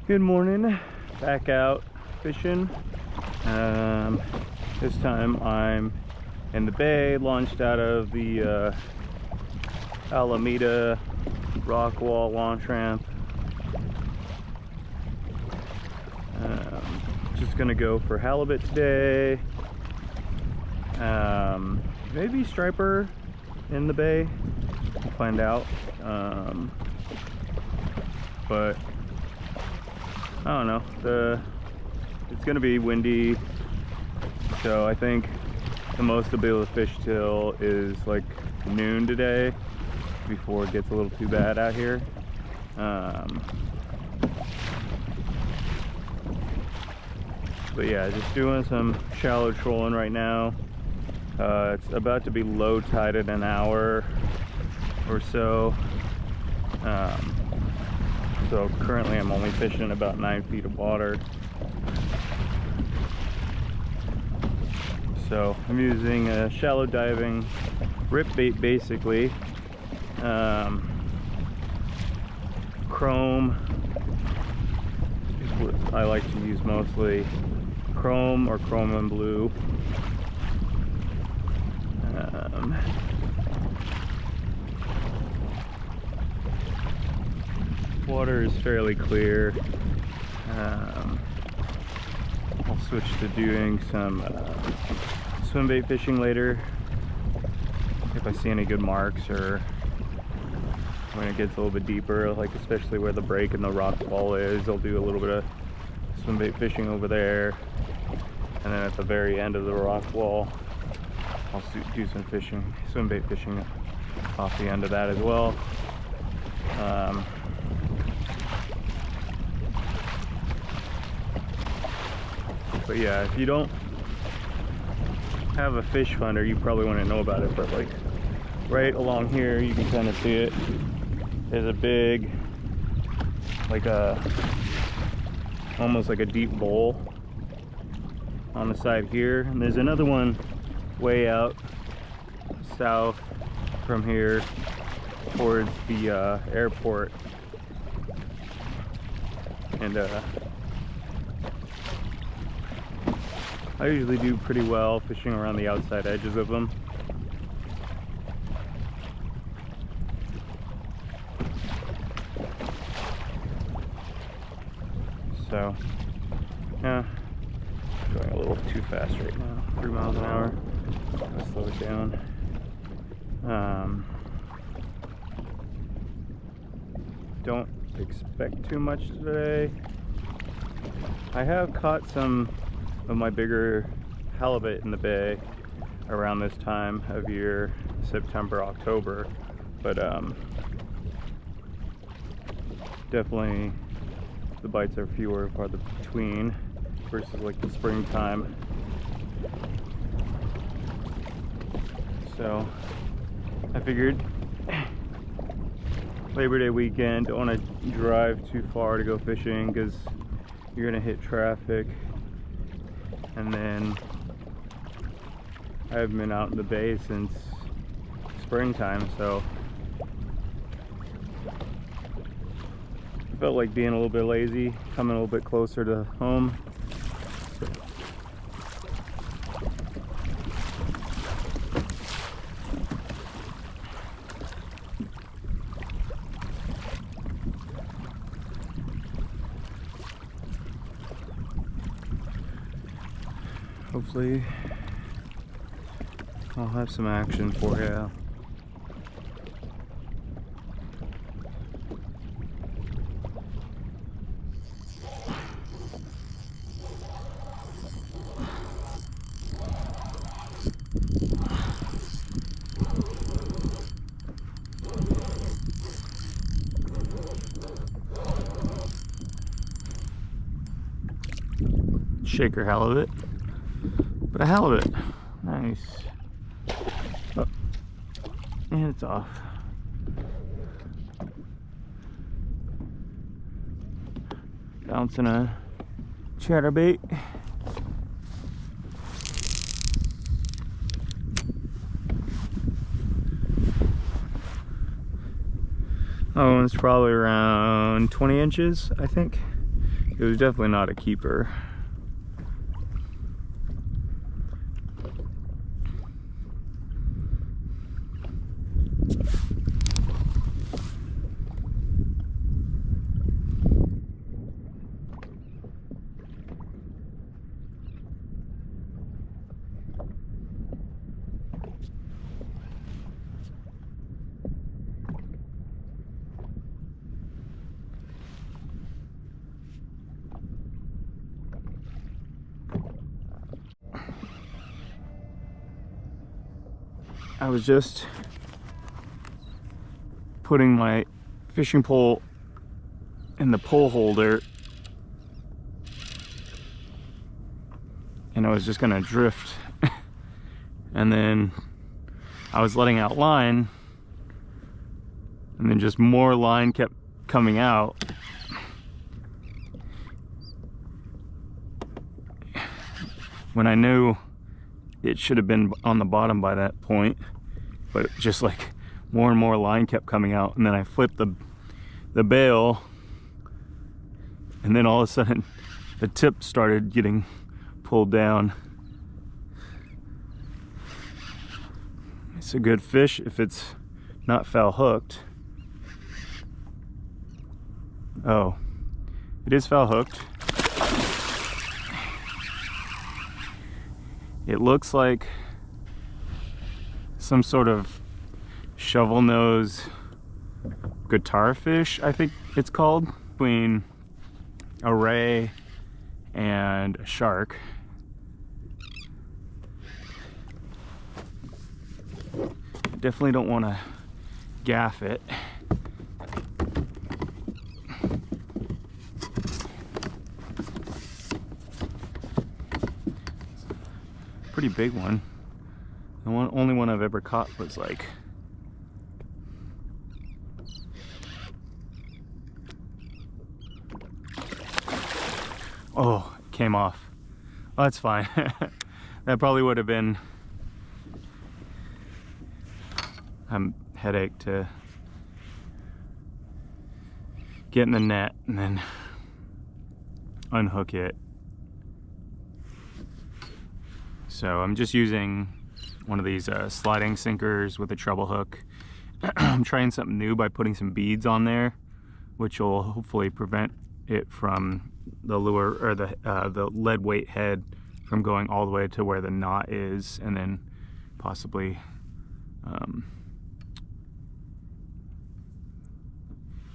Good morning, back out fishing. This time I'm in the bay, launched out of the Alameda rock wall launch ramp. Just gonna go for halibut today. Maybe striper in the bay, we'll find out. But I don't know, it's gonna be windy, so I think the most I'll be able to fish till is like noon today before it gets a little too bad out here. But yeah, just doing some shallow trolling right now. It's about to be low tide in an hour or so. So currently I'm only fishing about 9 feet of water. So I'm using a shallow diving rip bait basically. Chrome is what I like to use mostly. Chrome or chrome and blue. Water is fairly clear. I'll switch to doing some swim bait fishing later if I see any good marks, or when it gets a little bit deeper, like especially where the break in the rock wall is. I'll do a little bit of swim bait fishing over there, and then at the very end of the rock wall I'll do some fishing, swim bait fishing off the end of that as well. But yeah, if you don't have a fish finder, you probably wouldn't know about it, but like right along here you can kind of see it. There's a big, like almost like a deep bowl on the side here, and there's another one way out south from here towards the airport, and I usually do pretty well fishing around the outside edges of them. So yeah, going a little too fast right now, 3 miles an hour. Gotta slow it down. Don't expect too much today. I have caught some of my bigger halibut in the bay around this time of year, September, October, but definitely the bites are fewer and farther between versus like the springtime. So I figured Labor Day weekend, don't want to drive too far to go fishing because you're gonna hit traffic. And then I haven't been out in the bay since springtime, so I felt like being a little bit lazy, coming a little bit closer to home. Hopefully I'll have some action for you. Shaker halibut. But a halibut. Nice. Oh. And it's off. Bouncing a chatterbait. Oh, it's probably around 20 inches, I think. It was definitely not a keeper. I was just putting my fishing pole in the pole holder, and I was just gonna drift. And then I was letting out line, and then just more line kept coming out. When I knew it should have been on the bottom by that point, but just like more and more line kept coming out. And then I flipped the bail, and then all of a sudden the tip started getting pulled down. It's a good fish if it's not foul hooked. Oh, it is foul hooked. It looks like some sort of shovel nose guitar fish, I think it's called, between a ray and a shark. Definitely don't want to gaff it. Pretty big one. The only one I've ever caught was like oh, it came off. Oh, that's fine. That probably would have been a headache to get in the net and then unhook it. So I'm just using one of these sliding sinkers with a treble hook. I'm trying something new by putting some beads on there, which will hopefully prevent it from the lure or the lead weight head from going all the way to where the knot is, and then possibly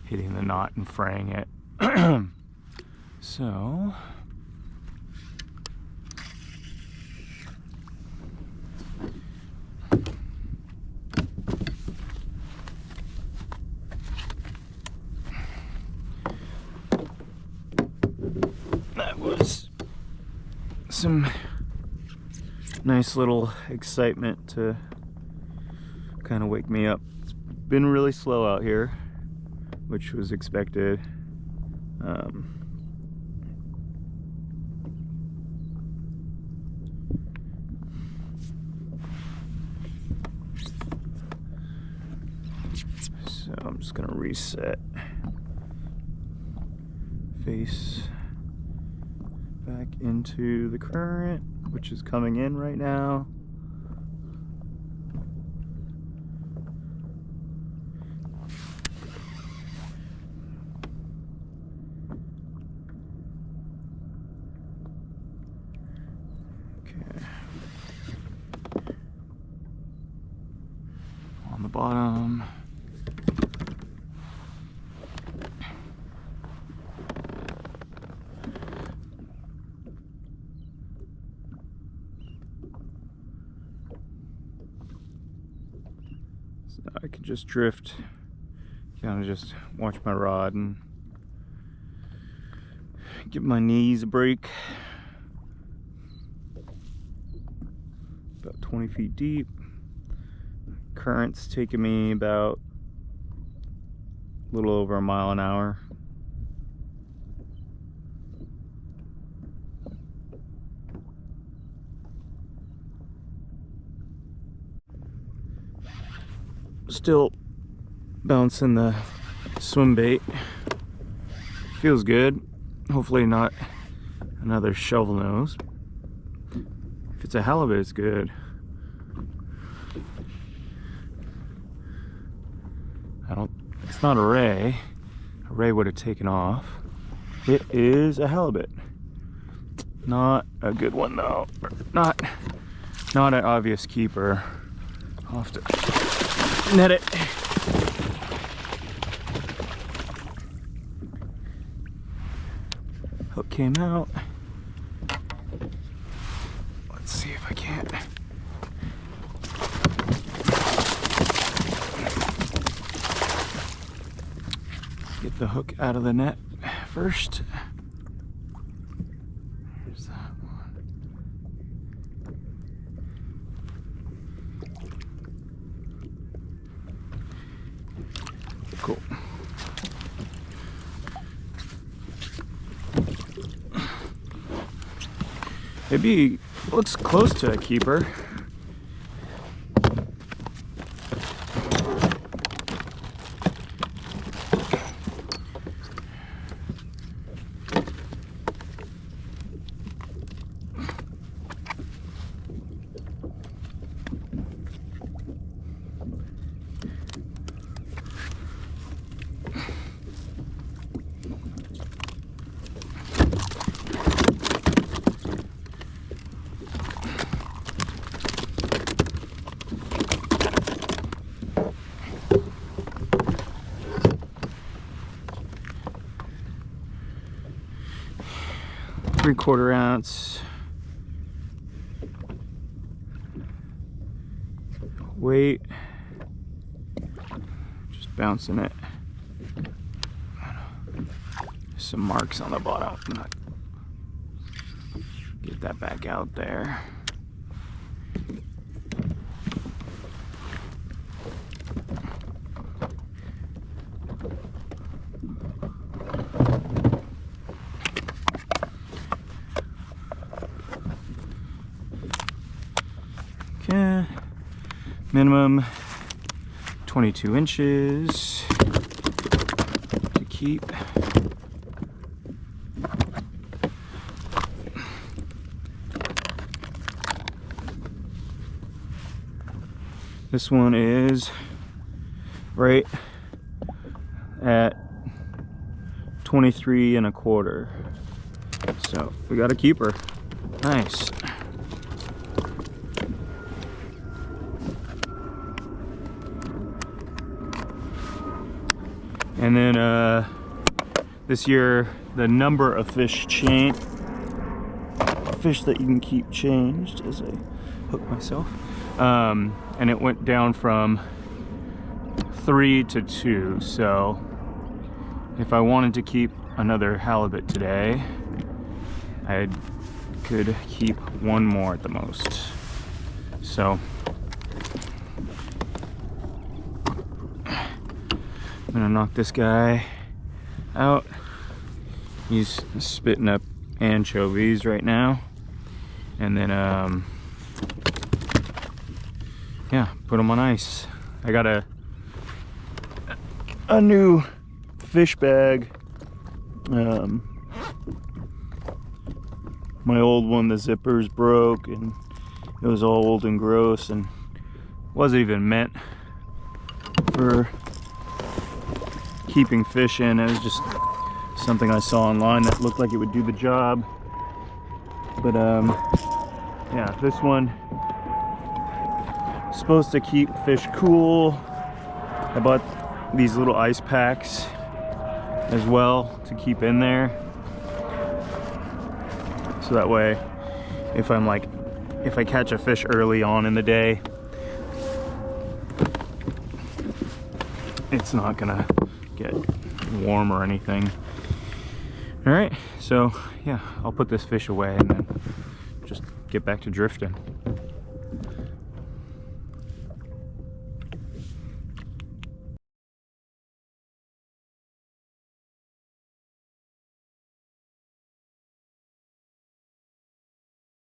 hitting the knot and fraying it. So that was some nice little excitement to kind of wake me up. It's been really slow out here, which was expected. So I'm just gonna reset, face back into the current, which is coming in right now. Okay. On the bottom. I could just drift, kind of just watch my rod and give my knees a break. About 20 feet deep. Current's taking me about a little over a mile an hour. Still bouncing the swim bait. Feels good. Hopefully not another shovel nose. If it's a halibut, it's good. It's not a ray. A ray would have taken off. It is a halibut. Not a good one though. Not an obvious keeper. I'll have to net it. Hook came out. Let's see if I can't. Get the hook out of the net first. There's that one. Cool. Maybe looks close to a keeper. Three-quarter ounce weight, just bouncing it. Some marks on the bottom. Get that back out there. Okay, minimum 22 inches to keep. This one is right at 23 1/4. So we got a keeper. Nice. And then this year, the number of fish that you can keep changed as I hook myself. And it went down from 3 to 2. So if I wanted to keep another halibut today, I could keep one more at the most. So I'm gonna knock this guy out. He's spitting up anchovies right now. And then, yeah, put him on ice. I got a new fish bag. My old one, the zippers broke and it was old and gross and wasn't even meant for keeping fish in. It was just something I saw online that looked like it would do the job. But yeah, this one is supposed to keep fish cool. I bought these little ice packs as well to keep in there, so that way if I catch a fish early on in the day, it's not gonna get warm or anything. All right, so yeah, I'll put this fish away and then just get back to drifting.